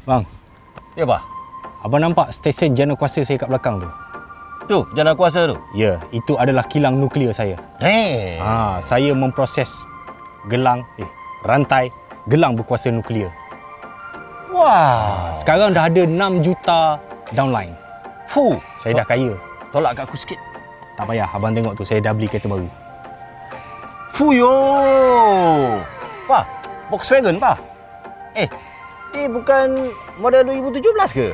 Bang. Ya, Pak. Abang nampak stesen jana kuasa saya kat belakang tu? Tu, jana kuasa tu? Ya, itu adalah kilang nuklear saya. Saya memproses rantai gelang berkuasa nuklear. Wah. Sekarang dah ada 6 juta downline. Saya dah kaya. Tolak kat aku sikit. Tak payah, abang tengok tu, saya dah beli kereta baru. Fuyo. Pak, Volkswagen, Pak. Ini bukan model 2017 ke?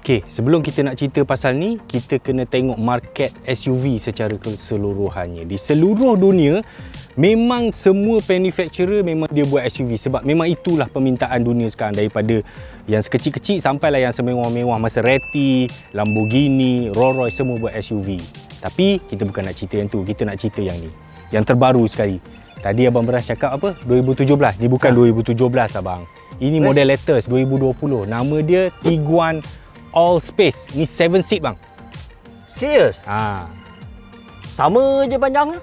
Okey, sebelum kita nak cerita pasal ni, kita kena tengok market SUV secara keseluruhannya. Di seluruh dunia, memang semua manufacturer memang dia buat SUV sebab memang itulah permintaan dunia sekarang, daripada yang sekecil-kecil sampailah yang semewah-mewah, Maserati, Lamborghini, Rolls Royce, semua buat SUV. Tapi kita bukan nak cerita yang tu, kita nak cerita yang ni, yang terbaru sekali. Tadi Abang Beras cakap apa? 2017. Dia bukan 2017 abang. Ini model latest 2020. Nama dia Tiguan All Space. Ni 7 seat bang. Serius? Sama je panjang.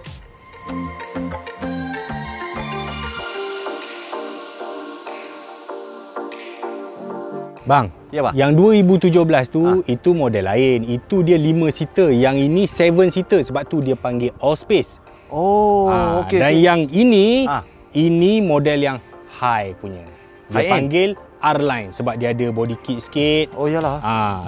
Bang, ya, Bang. Yang 2017 tu itu model lain. Itu dia 5 seater. Yang ini 7 seater, sebab tu dia panggil All Space. Okey. Dan yang ini ini model yang high punya. Dia panggil R-Line sebab dia ada body kit sikit. Oh iyalah.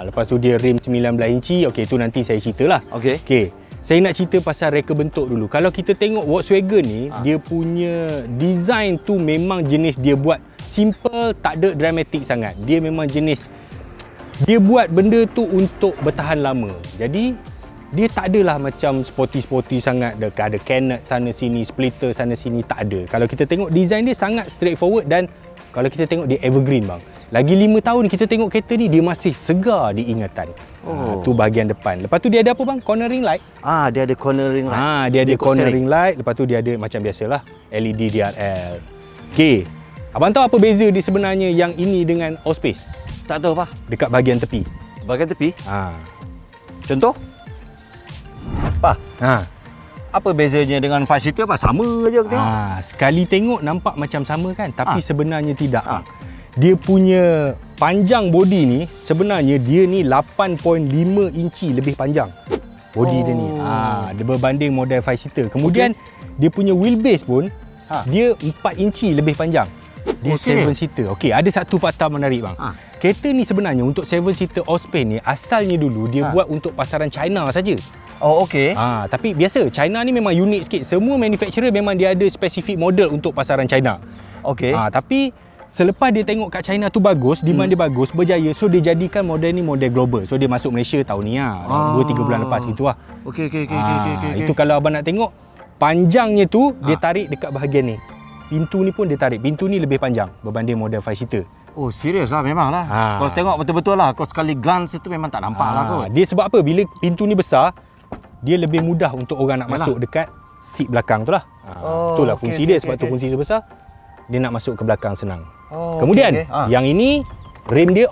Lepas tu dia rim 19 inci. Okey, tu nanti saya ceritalah. Okey. Saya nak cerita pasal reka bentuk dulu. Kalau kita tengok Volkswagen ni, dia punya design tu memang jenis dia buat simple, tak ada dramatik sangat. Dia memang jenis dia buat benda tu untuk bertahan lama. Jadi dia tak adalah macam sporty-sporty sangat. Ada cannet sana sini, splitter sana sini, tak ada. Kalau kita tengok design dia sangat straightforward, dan kalau kita tengok dia evergreen bang. Lagi 5 tahun kita tengok kereta ni, dia masih segar di ingatan. Tu bahagian depan. Lepas tu dia ada apa bang? Cornering light. Dia ada cornering light. Dia ada cornering light. Lepas tu dia ada macam biasalah LED DRL. Okey. Abang tahu apa beza dia sebenarnya yang ini dengan All Space? Tak tahu apa. Dekat bahagian tepi. Bahagian tepi? Contoh? Apa? Apa bezanya dengan 5 seater? Sama je aku tengok. Sekali tengok nampak macam sama kan, tapi sebenarnya tidak. Dia punya panjang body ni, sebenarnya dia ni 8.5 inci lebih panjang body dia ni. Dia berbanding model 5 seater. Kemudian dia punya wheelbase pun dia 4 inci lebih panjang. Dia 7 seater. Okey, ada satu fakta menarik bang. Kereta ni sebenarnya untuk 7 seater All Space ni, asalnya dulu dia buat untuk pasaran China saja. Tapi biasa China ni memang unik sikit. Semua manufacturer memang dia ada spesifik model untuk pasaran China. Tapi selepas dia tengok kat China tu bagus, demand dia bagus, berjaya, so dia jadikan model ni model global. So dia masuk Malaysia tahun ni 2-3 bulan lepas gitu lah. Okey. Itu kalau abang nak tengok panjangnya tu, dia tarik dekat bahagian ni. Pintu ni pun dia tarik. Pintu ni lebih panjang berbanding model 5 seater. Oh, serius lah memang lah. Kalau tengok betul-betul lah, kalau sekali glance itu memang tak nampak lah kot. Dia sebab apa? Bila pintu ni besar, dia lebih mudah untuk orang nak masuk dekat seat belakang tu lah. Itulah fungsi dia. Sebab tu fungsi dia besar, dia nak masuk ke belakang senang. Kemudian yang ini rem dia,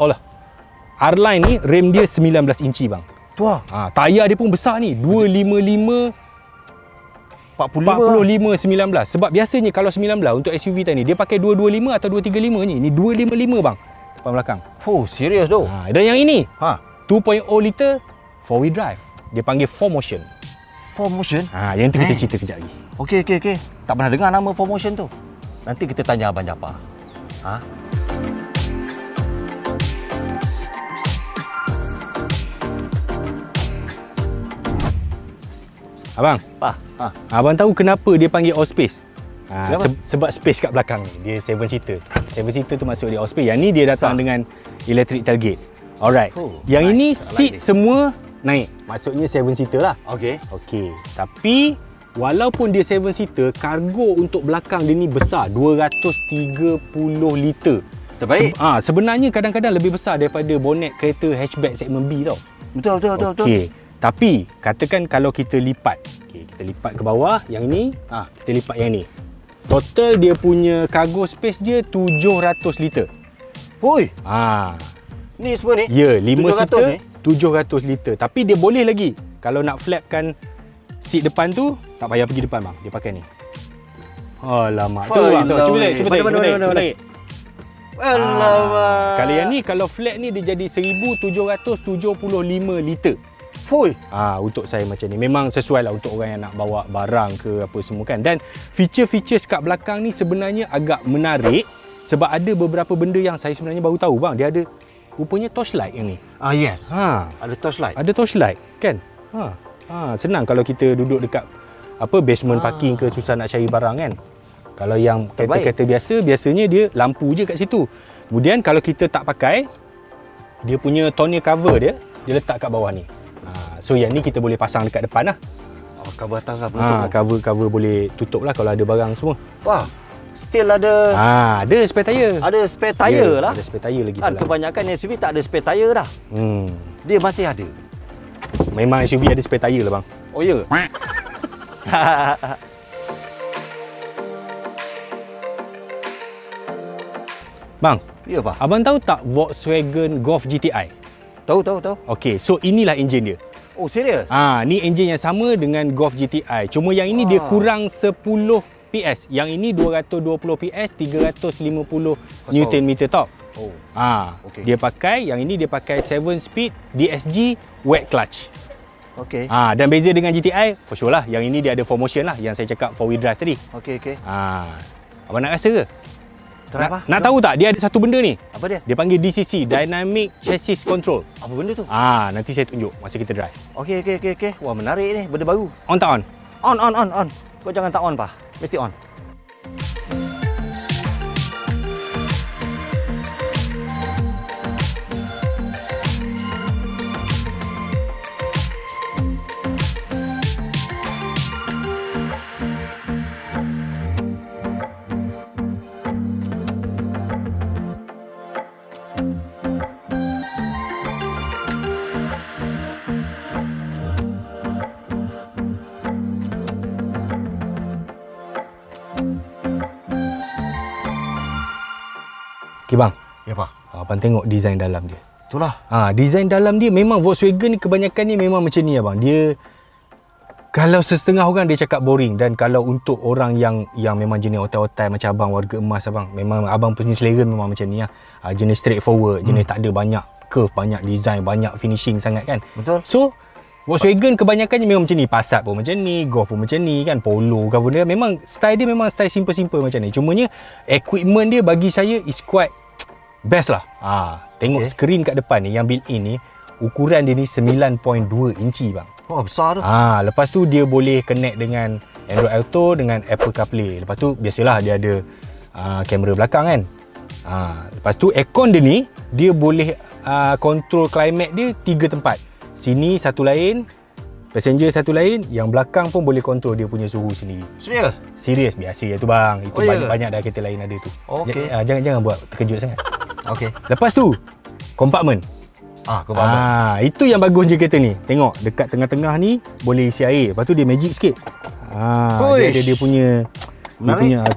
R-Line ni rem dia 19 inci bang. Tayar dia pun besar ni, 255 45 19. Sebab biasanya kalau 19 untuk SUV tadi dia pakai 225 atau 235 ni. Ni 255 bang depan belakang. Serius tu. Dan yang ini 2.0 liter 4-wheel drive. Dia panggil 4Motion. 4Motion? Yang tu kita cerita kejap lagi. Okey. Tak pernah dengar nama 4Motion tu. Nanti kita tanya Abang Japar. Abang, abang tahu kenapa dia panggil All Space? Sebab space kat belakang ni. Dia 7 seater. 7 seater tu masuk dia All Space. Yang ni dia datang dengan electric tailgate. Alright. Yang nice. ini I like seat this. semua naik. Maksudnya 7 seater lah. Okey. Okey. Tapi walaupun dia 7 seater, kargo untuk belakang dia ni besar, 230 liter. Terbaik. Sebenarnya kadang-kadang lebih besar daripada bonet kereta hatchback segmen B tau. Betul. Okey. Tapi katakan kalau kita lipat. Okey, kita lipat ke bawah yang ni, kita lipat yang ni. Total dia punya cargo space dia 700 liter. Hoi, Ah, ni semua ni. ya, 5 700 seater ni? 700 liter. Tapi dia boleh lagi. Kalau nak flapkan seat depan tu, tak payah pergi depan bang. Dia pakai ni. Alamak. Tu bang, tu. Cuba tarik, cuba tarik. Alamak. Kalau yang ni, kalau flat ni dia jadi 1775 liter. Hoi. Untuk saya macam ni. Memang sesuai lah untuk orang yang nak bawa barang ke apa semua kan. Dan feature-feature kat belakang ni sebenarnya agak menarik. Sebab ada beberapa benda yang saya sebenarnya baru tahu bang. Dia ada rupanya torchlight yang ni. Yes. Ada torchlight. Ada torchlight kan. Senang kalau kita duduk dekat basement parking ke, susah nak cari barang kan. Kalau yang kereta-kereta biasa, biasanya dia lampu je kat situ. Kemudian kalau kita tak pakai, dia punya tonneau cover dia letak kat bawah ni. So yang ni kita boleh pasang dekat depan lah. Cover atas lah penutup. Cover boleh tutup lah kalau ada barang semua. Wah. Still ada. Ada spare tyre. Ada spare tyre lah. Ada spare tyre lagi. Kebanyakan SUV tak ada spare tyre dah. Dia masih ada. Memang SUV ada spare tyre lah bang. Oh ya. Bang, Ya pak. abang tahu tak Volkswagen Golf GTI? Tahu. Okey, so inilah enjin dia. Oh serius? Ni enjin yang sama dengan Golf GTI. Cuma yang ini dia kurang 10 PS. Yang ini 220 PS, 350 Newton meter top. Oh. Okey. Dia pakai, yang ini dia pakai 7 speed DSG wet clutch. Okey. Dan beza dengan GTI, for sure lah. Yang ini dia ada 4Motion lah, yang saya cakap 4 wheel drive tadi. Okey. Abang nak rasa ke? Kenapa? Nak tahu tak? Dia ada satu benda ni. Apa dia? Dia panggil DCC, Dynamic Chassis Control. Apa benda tu? Nanti saya tunjuk masa kita drive. Okey. Wah menarik ni, benda baru. On tak on? On. Kau jangan tak on pak. Mesti on. Okay bang, Ya pak. abang tengok design dalam dia. Itulah. Design dalam dia memang Volkswagen ni kebanyakan ni memang macam ni abang. Dia kalau setengah orang dia cakap boring, dan kalau untuk orang yang memang jenis otai-otai macam abang, warga emas abang, memang abang punya selera memang macam ni lah. Jenis straightforward, jenis tak ada banyak curve, banyak design, banyak finishing sangat kan. Betul. So Volkswagen kebanyakannya memang macam ni. Passat pun macam ni, Golf pun macam ni kan, Polo ke apa dia. Memang style dia memang style simple-simple macam ni. Cumanya equipment dia bagi saya is quite best lah. Tengok skrin kat depan ni yang built-in ni, ukuran dia ni 9.2 inci bang. Wah besar tu. Lepas tu dia boleh connect dengan Android Auto, dengan Apple CarPlay. Lepas tu biasalah dia ada kamera belakang kan. Lepas tu aircon dia ni, dia boleh control climate dia 3 tempat. Sini satu lain, passenger satu lain, yang belakang pun boleh control dia punya suhu sendiri. Serius? Serius, biasa je tu bang. Itu banyak dah kereta lain ada tu. Okey. Jangan buat terkejut sangat. Okey. Lepas tu, compartment. Compartment. Itu yang bagus je kereta ni. Tengok dekat tengah-tengah ni boleh isi air. Lepas tu dia magic sikit. Dia punya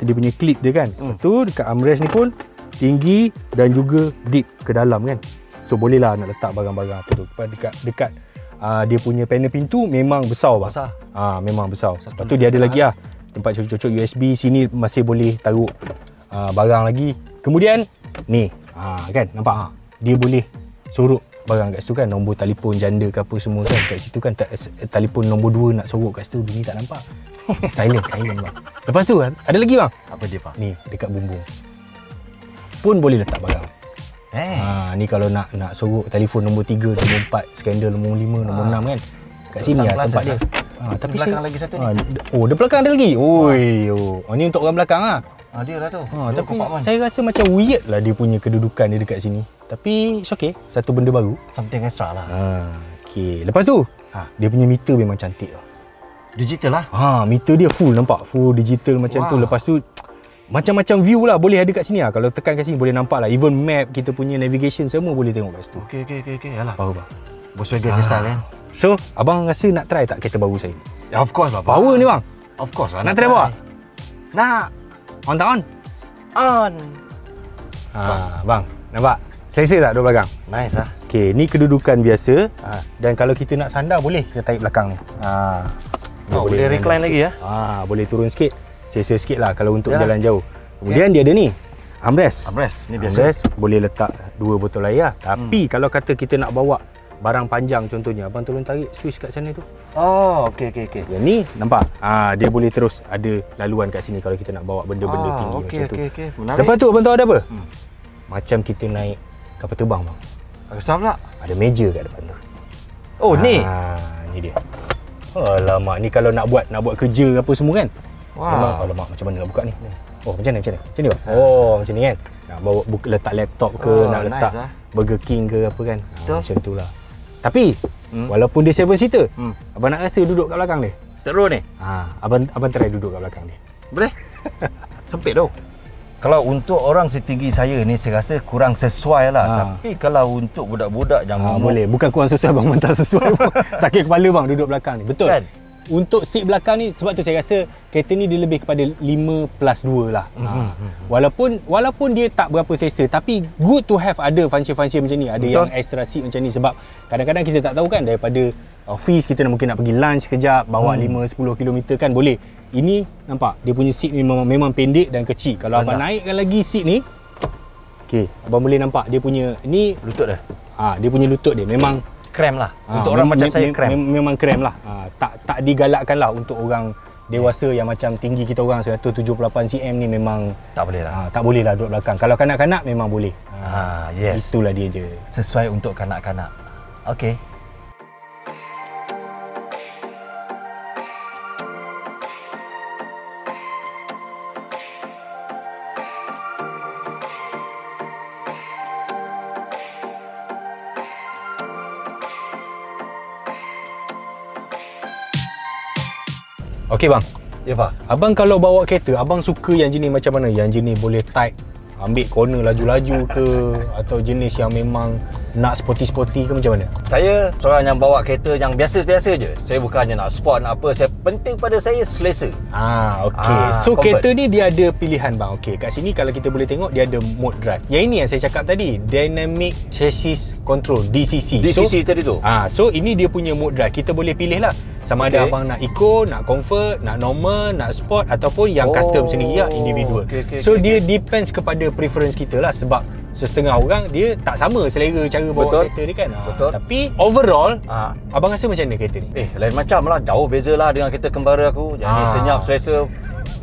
dia punya clip dia kan. Lepas tu dekat armrest ni pun tinggi dan juga deep ke dalam kan. So boleh lah nak letak barang-barang apa tu. Dekat dia punya panel pintu memang besar bang. Memang besar. Lepas tu dia ada lagi lah tempat cocok-cocok USB. Sini masih boleh taruh barang lagi. Kemudian ni kan nampak dia boleh sorok barang kat situ kan, nombor telefon janda ke apa semua kan kat situ kan. Telefon nombor 2 nak sorok kat situ, bunyi tak nampak. Silent bang. Lepas tu ada lagi bang. Apa dia pak? Ni dekat bumbung pun boleh letak barang. Ni kalau nak sorok telefon nombor 3, nombor 4, skandal nombor 5, nombor 6 kan. Kat sini lah tempat dia. Tapi belakang lagi satu ni. Di belakang ada lagi. Ni untuk orang belakang lah. Dia lah tu. Tapi saya rasa macam weird lah dia punya kedudukan dia dekat sini. Tapi it's okay, satu benda baru. Something extra lah. Okay. Lepas tu, dia punya meter memang cantik lah. Digital lah. Meter dia full, nampak? Full digital macam tu. Lepas tu, macam-macam view lah boleh ada kat sini lah. Kalau tekan kat sini boleh nampak lah. Even map, kita punya navigation semua boleh tengok kat situ. Okey. Alah. Power bang. Volkswagen style kan. So, abang rasa nak try tak kereta baru saya? Ya, of course lah. Power ni bang. Of course lah. Nak try bawa? Nak. On tak on? On. Bang, nampak? Selesa tak duduk belakang? Nice lah. Okay, ni kedudukan biasa. Dan kalau kita nak sandar boleh kita tarik belakang ni. Boleh recline lagi ya? Boleh turun sikit. Selesa sikit lah kalau untuk jalan jauh. Kemudian dia ada ni, armrest. Ni biasa. Armrest boleh letak 2 botol air lah. Tapi kalau kata kita nak bawa barang panjang contohnya, abang tolong tarik switch kat sana tu. Okey. Yang ni nampak? Dia boleh terus ada laluan kat sini kalau kita nak bawa benda-benda tinggi macam tu. Okey. Menarik. Lepas tu abang tahu ada apa? Macam kita naik kapal terbang bang. Besar pula. Ada meja kat depan tu. Ni. Ni dia. Alamak, ni kalau nak buat kerja apa semua kan. Memang alamak macam mana nak buka ni? Macam ni bang. Macam ni kan. Nak bawa letak laptop ke, nak letak Burger King ke apa kan. Macam tu lah. Tapi walaupun dia 7 seater, abang nak rasa duduk kat belakang dia. Terus ni. Abang try duduk kat belakang dia. Boleh? Sempit tu. Kalau untuk orang setinggi saya ni saya rasa kurang sesuai lah. Tapi kalau untuk budak-budak yang boleh. Bukan kurang sesuai bang, mentah sesuai bang. Sakit kepala bang duduk belakang ni. Betul. Kan? Untuk seat belakang ni, sebab tu saya rasa kereta ni dia lebih kepada 5+2 lah. Walaupun dia tak berapa selesa, tapi good to have ada function-function macam ni. Ada yang extra seat macam ni, sebab kadang-kadang kita tak tahu kan, daripada office kita mungkin nak pergi lunch sekejap, bawa 5-10 km kan boleh. Ini nampak dia punya seat ni memang pendek dan kecil. Kalau abang naikkan lagi seat ni, abang boleh nampak dia punya ni lutut dia. Dia punya lutut dia memang krem lah. Untuk orang macam saya krem. Memang krem lah. Tak digalakkan lah untuk orang dewasa yang macam tinggi kita orang 178 cm ni memang tak boleh lah. Tak boleh lah duduk belakang. Kalau kanak-kanak memang boleh. Yes. Itulah dia je. Sesuai untuk kanak-kanak. Okey. Okey bang. Ya pak. Abang kalau bawa kereta, abang suka yang jenis macam mana? Yang jenis boleh tight, ambil corner laju-laju ke, atau jenis yang memang nak sporty-sporty ke macam mana? Saya seorang yang bawa kereta yang biasa-biasa je. Saya bukannya nak sport nak apa. Saya penting pada saya selesa. Okey. So comfort. Kereta ni dia ada pilihan bang. Okey, kat sini kalau kita boleh tengok dia ada mode drive. Yang ini yang saya cakap tadi, Dynamic Chassis Control, DCC. DCC tadi tu. So ini dia punya mode drive. Kita boleh pilih lah. Sama ada abang nak eco, nak comfort, nak normal, nak sport ataupun yang custom sendiri lah, individual. So dia depends kepada preference kita lah, sebab setengah orang dia tak sama selera cara bawa kereta dia kan. Betul. Tapi overall, abang rasa macam mana kereta ni? Lain macam lah. Jauh beza lah dengan kereta kembara aku. Jadi senyap, selesa.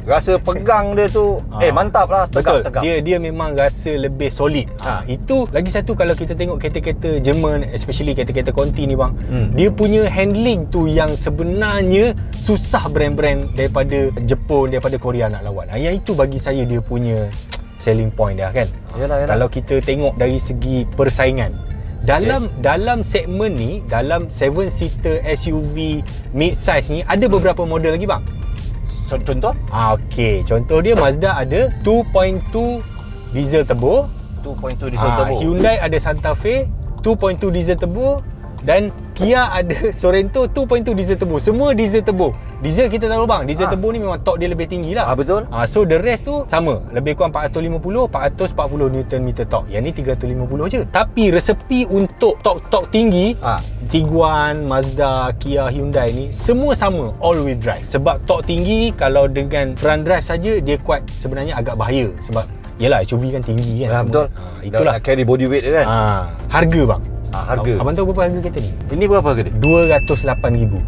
Rasa pegang dia tu mantap lah. Tegak. Dia memang rasa lebih solid. Itu lagi satu kalau kita tengok kereta-kereta Jerman, especially kereta-kereta Conti ni bang, dia punya handling tu yang sebenarnya susah brand-brand daripada Jepun, daripada Korea nak lawan. Yang itu bagi saya dia punya selling point dia kan. Yalah. Kalau kita tengok dari segi persaingan dalam segmen ni, dalam 7-seater SUV mid-size ni, ada beberapa model lagi bang. Contoh? Okey, contoh dia Mazda ada 2.2 diesel turbo. 2.2 diesel turbo. Hyundai ada Santa Fe 2.2 diesel turbo, dan Kia ada Sorento 2.2 diesel turbo. Semua diesel turbo. Diesel kita tahu bang, diesel turbo ni memang torque dia lebih tinggi lah. Betul. So the rest tu sama, lebih kurang 440 Nm torque. Yang ni 350 je. Tapi resepi untuk torque tinggi, Tiguan, Mazda, Kia, Hyundai ni semua sama all wheel drive. Sebab torque tinggi kalau dengan front drive saja dia kuat, sebenarnya agak bahaya. Sebab yelah SUV kan tinggi kan. Betul. Itulah carry body weight dia kan. Harga bang. Harga. Abang tahu berapa harga kereta ni? Ini berapa harga dia? 208,000.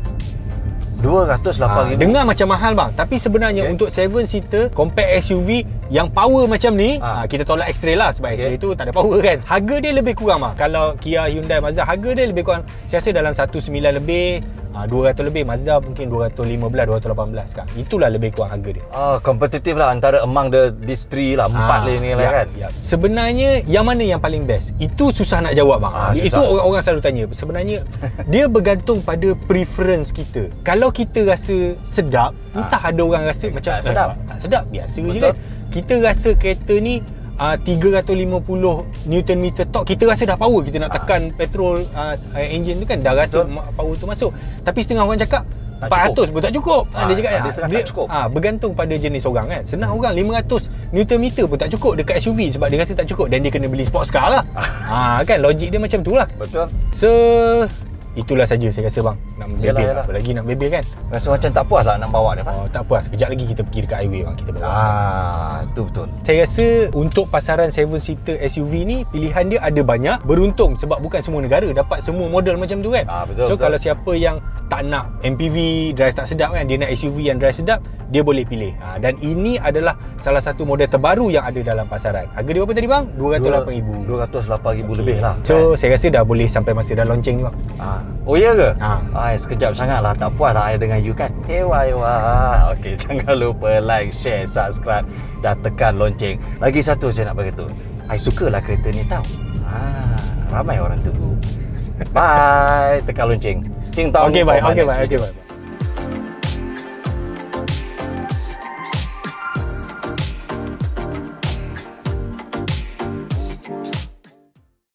208,000. Dengar macam mahal bang, tapi sebenarnya untuk 7-seater compact SUV yang power macam ni, kita tolak X-Trail lah, sebab X-Trail tu tak ada power kan. Harga dia lebih kurang bang. Kalau Kia, Hyundai, Mazda, harga dia lebih kurang saya rasa dalam 1.9 lebih, 200 lebih, Mazda mungkin 215, 218 sekarang. Itulah lebih kurang harga dia. Kompetitif lah antara among these three lah, 4 ni lah kan. Sebenarnya yang mana yang paling best? Itu susah nak jawab bang. Itu orang selalu tanya. Sebenarnya dia bergantung pada preference kita. Kalau kita rasa sedap, entah ada orang rasa macam tak sedap, biasa je kan. Kita rasa kereta ni 350 Newton meter torque, kita rasa dah power, kita nak tekan petrol engine tu kan, dah rasa power tu masuk. Tapi setengah orang cakap 400 pun tak cukup. Dia cakap dia tak cukup. Bergantung pada jenis orang kan. Senang orang 500 Newton meter pun tak cukup dekat SUV sebab dia rasa tak cukup, dan dia kena beli sports car lah. Kan logik dia macam tu lah. Betul. So itulah saja saya rasa bang. Nak bebel, apa lagi nak bebel kan. Rasa macam tak puas lah nak bawa dia, Pak. Tak puas. Kejap lagi kita pergi dekat highway bang, kita bawa. Itu betul. Saya rasa untuk pasaran 7-seater SUV ni, pilihan dia ada banyak. Beruntung sebab bukan semua negara dapat semua model macam tu kan. Betul, kalau siapa yang tak nak MPV drive tak sedap kan, dia nak SUV yang drive sedap, dia boleh pilih. Dan ini adalah salah satu model terbaru yang ada dalam pasaran. Harga dia berapa tadi bang? 208,000. 208,000 lebih lah. So saya rasa dah boleh sampai masa dah launching ni bang. Oh ya ke? Sekejap sangat lah, tak puas lah dengan you kan. Okey, jangan lupa like, share, subscribe dan tekan lonceng. Lagi satu saya nak beritahu, I sukalah kereta ni tau. Ramai orang tunggu. Bye, tekan lonceng. Okey bye.